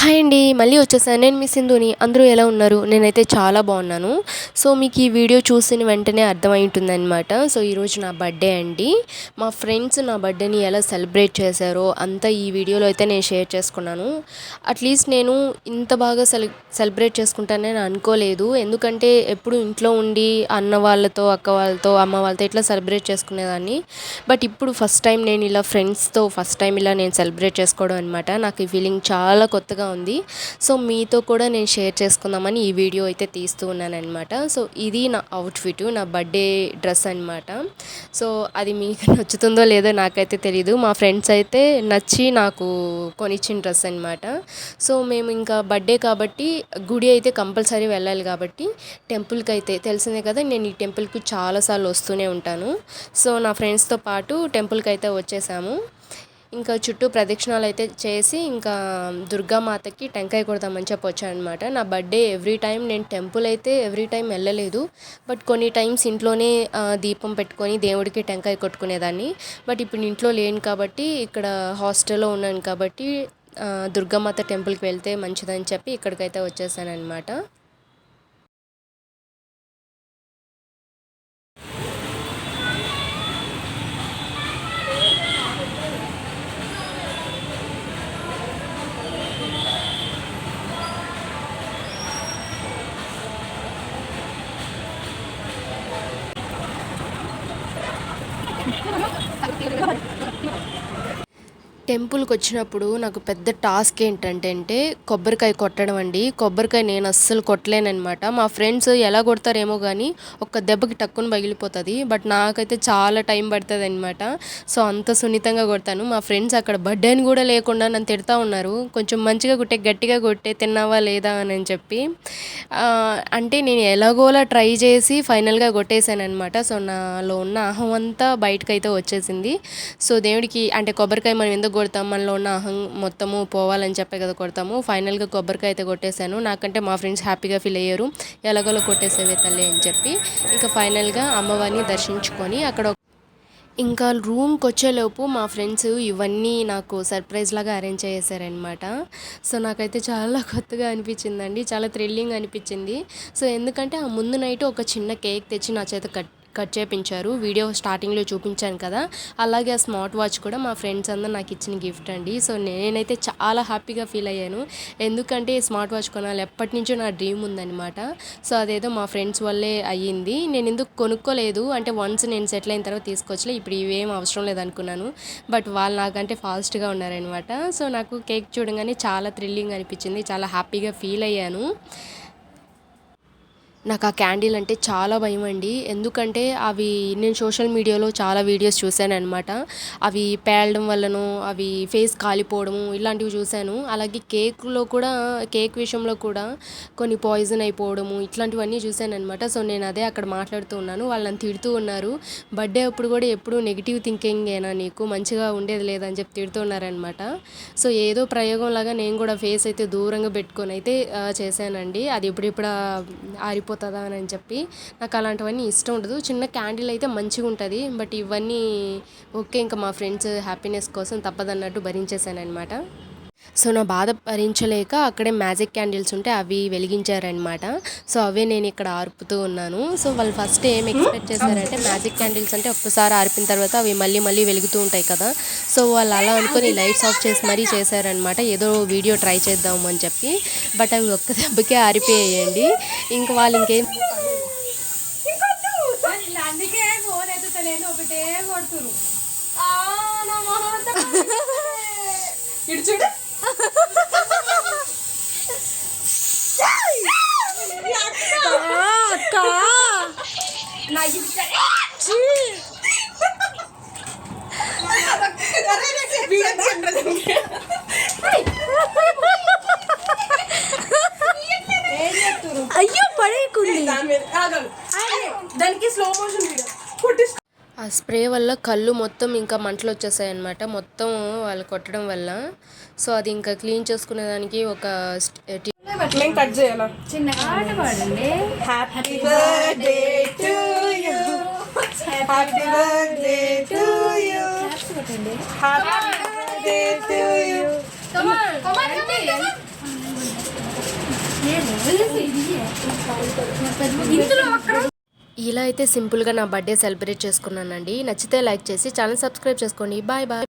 Hi అండి. మళ్ళీ వచ్చేసాను. నేను మీ సింధుని. అందరూ ఎలా ఉన్నారు? నేనైతే చాలా బాగున్నాను. సో మీకు ఈ వీడియో చూసిన వెంటనే అర్థమై ఉంటుందనమాట. సో ఈరోజు నా బర్త్డే అండి. మా ఫ్రెండ్స్ నా బర్త్డేని ఎలా సెలబ్రేట్ చేశారో అంతా ఈ వీడియోలో అయితే నేను షేర్ చేసుకున్నాను. అట్లీస్ట్ నేను ఇంత బాగా సెలబ్రేట్ చేసుకుంటానని అనుకోలేదు. ఎందుకంటే ఎప్పుడు ఇంట్లో ఉండి అన్న వాళ్ళతో, అక్క వాళ్ళతో, అమ్మ వాళ్ళతో ఇట్లా సెలబ్రేట్ చేసుకునేదాన్ని. బట్ ఇప్పుడు ఫస్ట్ టైం నేను ఇలా ఫ్రెండ్స్తో ఫస్ట్ టైం ఇలా నేను సెలబ్రేట్ చేసుకోవడం అనమాట. నాకు ఈ ఫీలింగ్ చాలా కొత్తగా ఉంది. సో మీతో కూడా నేను షేర్ చేసుకుందామని ఈ వీడియో అయితే తీస్తూ ఉన్నానన్నమాట. సో ఇది నా అవుట్ఫిట్, నా బర్త్డే డ్రెస్ అనమాట. సో అది మీకు నచ్చుతుందో లేదో నాకైతే తెలీదు. మా ఫ్రెండ్స్ అయితే నచ్చి నాకు కొనిచ్చిన డ్రెస్ అనమాట. సో మేము ఇంకా బర్త్డే కాబట్టి గుడి అయితే కంపల్సరీ వెళ్ళాలి కాబట్టి టెంపుల్కి అయితే తెలిసిందే కదా, నేను ఈ టెంపుల్కి చాలాసార్లు వస్తూనే ఉంటాను. సో నా ఫ్రెండ్స్తో పాటు టెంపుల్కి అయితే వచ్చేసాము. ఇంకా చుట్టూ ప్రదక్షిణాలు అయితే చేసి ఇంకా దుర్గామాతకి టెంకాయ కొడదామని చెప్పి వచ్చానమాట. నా బర్త్డే ఎవ్రీ టైం నేను టెంపుల్ అయితే ఎవ్రీ టైం వెళ్ళలేదు. బట్ కొన్ని టైమ్స్ ఇంట్లోనే దీపం పెట్టుకొని దేవుడికి టెంకాయ కొట్టుకునేదాన్ని. బట్ ఇప్పుడు ఇంట్లో లేను కాబట్టి ఇక్కడ హాస్టల్లో ఉన్నాను కాబట్టి దుర్గామాత టెంపుల్కి వెళ్తే మంచిదని చెప్పి ఇక్కడికైతే వచ్చేసాను అనమాట. టెంపుల్కి వచ్చినప్పుడు నాకు పెద్ద టాస్క్ ఏంటంటే కొబ్బరికాయ కొట్టడం అండి. కొబ్బరికాయ నేను అస్సలు కొట్టలేనమాట. మా ఫ్రెండ్స్ ఎలా కొడతారేమో కానీ ఒక్క దెబ్బకి టక్కున పగిలిపోతుంది. బట్ నాకైతే చాలా టైం పడుతుంది అనమాట. సో అంత సున్నితంగా కొడతాను. మా ఫ్రెండ్స్ అక్కడ బర్త్డే అని కూడా లేకుండా నన్ను తిడతా ఉన్నారు, కొంచెం మంచిగా కొట్టే, గట్టిగా కొట్టే, తిన్నావా లేదా అని చెప్పి. అంటే నేను ఎలాగోలా ట్రై చేసి ఫైనల్గా కొట్టేశాను అనమాట. సో నాలో ఉన్న అహం అంతా బయటకైతే వచ్చేసింది. సో దేవుడికి అంటే కొబ్బరికాయ మనం ఎందుకు కొడతాం, మనలో ఉన్న అహం మొత్తము పోవాలని చెప్పే కదా కొడతాము. ఫైనల్గా కొబ్బరికాయ అయితే కొట్టేశాను. నాకంటే మా ఫ్రెండ్స్ హ్యాపీగా ఫీల్ అయ్యారు, ఎలాగోలో కొట్టేసేవే తల్లి అని చెప్పి. ఇంకా ఫైనల్గా అమ్మవారిని దర్శించుకొని అక్కడ ఇంకా రూమ్కి వచ్చేలోపు మా ఫ్రెండ్స్ ఇవన్నీ నాకు సర్ప్రైజ్ లాగా అరేంజ్ చేశారనమాట. సో నాకైతే చాలా కొత్తగా అనిపించిందండి, చాలా థ్రిల్లింగ్ అనిపించింది. సో ఎందుకంటే ఆ ముందు నైట్ ఒక చిన్న కేక్ తెచ్చి నా చేత కట్ చేయించారు. వీడియో స్టార్టింగ్లో చూపించాను కదా, అలాగే ఆ స్మార్ట్ వాచ్ కూడా మా ఫ్రెండ్స్ అందరూ నాకు ఇచ్చిన గిఫ్ట్ అండి. సో నేనైతే చాలా హ్యాపీగా ఫీల్ అయ్యాను. ఎందుకంటే స్మార్ట్ వాచ్ కొనాలి ఎప్పటి నుంచో నా డ్రీమ్ ఉందన్నమాట. సో అదేదో మా ఫ్రెండ్స్ వల్లే అయ్యింది. నేను ఎందుకు కొనుక్కోలేదు అంటే వన్స్ నేను సెటిల్ అయిన తర్వాత తీసుకోవచ్చులే, ఇప్పుడు ఇవేం అవసరం లేదనుకున్నాను. బట్ వాళ్ళు నాకంటే ఫాస్ట్గా ఉన్నారనమాట. సో నాకు కేక్ చూడగానే చాలా థ్రిల్లింగ్ అనిపించింది, చాలా హ్యాపీగా ఫీల్ అయ్యాను. నాకు ఆ క్యాండిల్ అంటే చాలా భయం అండి. ఎందుకంటే అవి నేను సోషల్ మీడియాలో చాలా వీడియోస్ చూశాను అనమాట. అవి పేలడం వల్లనో అవి ఫేస్ కాలిపోవడము ఇలాంటివి చూశాను. అలాగే కేక్ విషయంలో కూడా కొన్ని పాయిజన్ అయిపోవడము ఇట్లాంటివన్నీ చూశాను అనమాట. సో నేను అదే అక్కడ మాట్లాడుతూ ఉన్నాను, వాళ్ళని తిడుతూ ఉన్నారు. బర్త్డే అప్పుడు కూడా ఎప్పుడు నెగిటివ్ థింకింగ్ ఏనా నీకు, మంచిగా ఉండేది లేదని చెప్పి తిడుతూ ఉన్నారనమాట. సో ఏదో ప్రయోగం లాగా నేను కూడా ఫేస్ అయితే దూరంగా పెట్టుకొని అయితే చేశానండి. అది ఇప్పుడిప్పుడు ఆరిపోతుందా అని చెప్పి. నాకు అలాంటివన్నీ ఇష్టం ఉండదు. చిన్న క్యాండిల్ అయితే మంచిగా ఉంటుంది. బట్ ఇవన్నీ ఓకే, ఇంకా మా ఫ్రెండ్స్ హ్యాపీనెస్ కోసం తప్పదన్నట్టు భరించేశాను అనమాట. సో నా బాధ భరించలేక అక్కడే మ్యాజిక్ క్యాండిల్స్ ఉంటే అవి వెలిగించారనమాట. సో అవే నేను ఇక్కడ ఆర్పుతూ ఉన్నాను. సో వాళ్ళు ఫస్ట్ ఏం ఎక్స్పెక్ట్ చేశారంటే మ్యాజిక్ క్యాండిల్స్ అంటే ఒక్కసారి ఆర్పిన తర్వాత అవి మళ్ళీ మళ్ళీ వెలుగుతూ ఉంటాయి కదా. సో వాళ్ళు అలా అనుకొని లైట్స్ ఆఫ్ చేసి మరీ చేశారనమాట, ఏదో వీడియో ట్రై చేద్దాము అని చెప్పి. బట్ అవి ఒక్క దెబ్బకే ఆరిపోయాయండి. ఇంకా వాళ్ళు ఇంకేం అయ్యో పడేయకుండి దానికి స్లో మోషన్ ఆ స్ప్రే వల్ల కళ్ళు మొత్తం ఇంకా మంటలు వచ్చేసాయి అనమాట, మొత్తం వాళ్ళు కొట్టడం వల్ల. సో అది ఇంకా క్లీన్ చేసుకునేదానికి ఒక కట్ చేయాలా చిన్నగా ఆట పాడండి. Happy birthday to you, happy birthday to you, happy birthday to you. Come on ఇలా అయితే సింపుల్గా నా బర్త్డే సెలబ్రేట్ చేసుకున్నానండి. నచ్చితే లైక్ చేసి ఛానల్ సబ్స్క్రైబ్ చేసుకోండి. Bye bye.